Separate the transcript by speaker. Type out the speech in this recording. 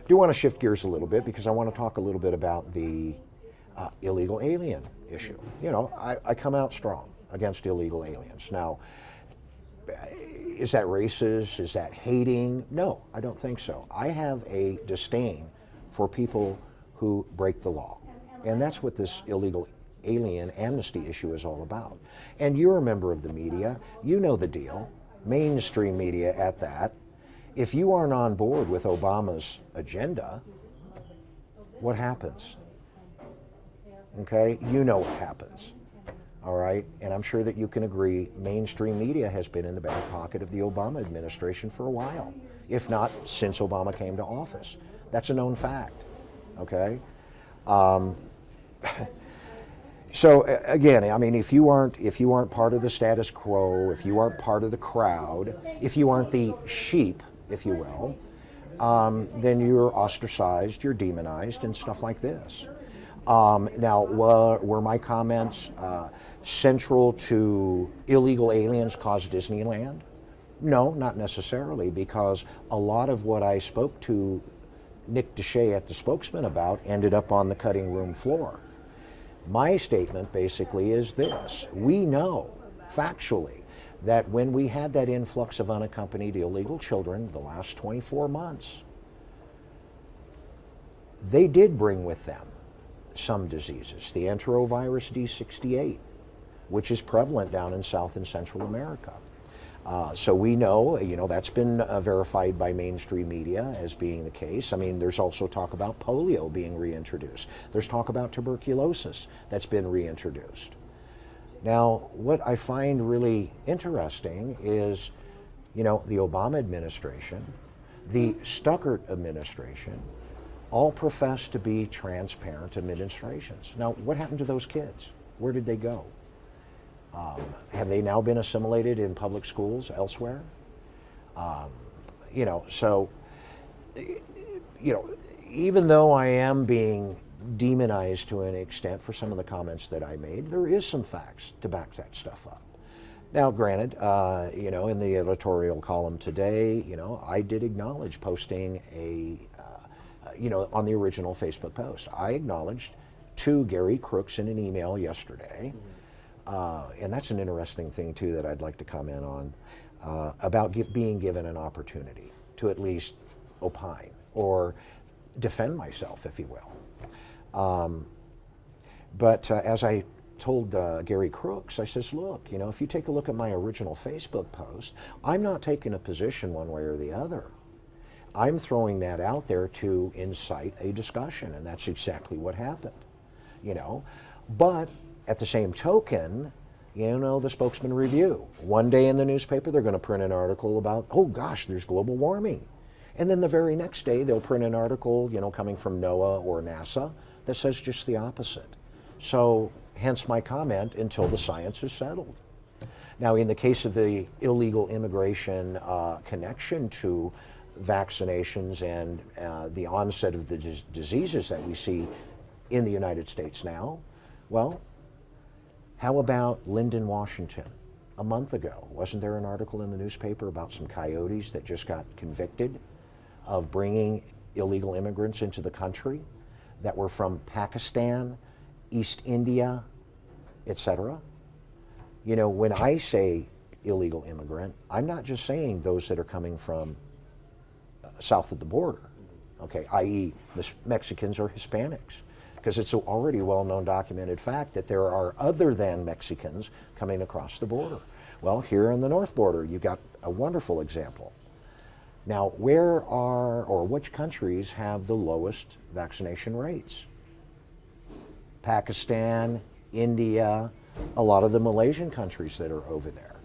Speaker 1: do want to shift gears a little bit because I want to talk a little bit about the illegal alien issue. You know, I come out strong against illegal aliens. Now, is that racist? Is that hating? No, I don't think so. I have a disdain for people who break the law. And that's what this illegal alien amnesty issue is all about. And you're a member of the media. You know the deal. Mainstream media at that. If you aren't on board with Obama's agenda, what happens? Okay, you know what happens. All right, and I'm sure that you can agree mainstream media has been in the back pocket of the Obama administration for a while, if not since Obama came to office. That's a known fact, okay? So again, I mean, if you aren't part of the status quo, if you aren't part of the crowd, if you aren't the sheep, if you will, then you're ostracized, you're demonized, and stuff like this. Now, were my comments central to illegal aliens cause Disneyland? No, not necessarily, because a lot of what I spoke to Nick Deshay at the Spokesman about ended up on the cutting room floor. My statement basically is this: we know factually that when we had that influx of unaccompanied illegal children the last 24 months, they did bring with them some diseases. The enterovirus D68, which is prevalent down in South and Central America. So we know, that's been verified by mainstream media as being the case. I mean, there's also talk about polio being reintroduced. There's talk about tuberculosis that's been reintroduced. Now, what I find really interesting is, the Obama administration, the Stuckert administration, all profess to be transparent administrations. Now, what happened to those kids? Where did they go? Have they now been assimilated in public schools elsewhere? So, even though I am being demonized to an extent for some of the comments that I made, there is some facts to back that stuff up. Now, granted, in the editorial column today, I did acknowledge posting on the original Facebook post. I acknowledged to Gary Crooks in an email yesterday, and that's an interesting thing too that I'd like to comment on, about being given an opportunity to at least opine or defend myself, if you will. But as I told Gary Crooks, I says, look, if you take a look at my original Facebook post, I'm not taking a position one way or the other. I'm throwing that out there to incite a discussion, and that's exactly what happened, But at the same token, the Spokesman Review. One day in the newspaper, they're going to print an article about, oh gosh, there's global warming. And then the very next day, they'll print an article, coming from NOAA or NASA that says just the opposite. So, hence my comment, until the science is settled. Now, in the case of the illegal immigration connection to vaccinations and the onset of the diseases that we see in the United States now, well, how about Lyndon, Washington? A month ago, wasn't there an article in the newspaper about some coyotes that just got convicted of bringing illegal immigrants into the country that were from Pakistan, East India, etc.? When I say illegal immigrant, I'm not just saying those that are coming from south of the border, okay, i.e. Mexicans or Hispanics, because it's already a well-known documented fact that there are other than Mexicans coming across the border. Well, here on the north border, you've got a wonderful example. Now, which countries have the lowest vaccination rates? Pakistan, India, a lot of the Malaysian countries that are over there.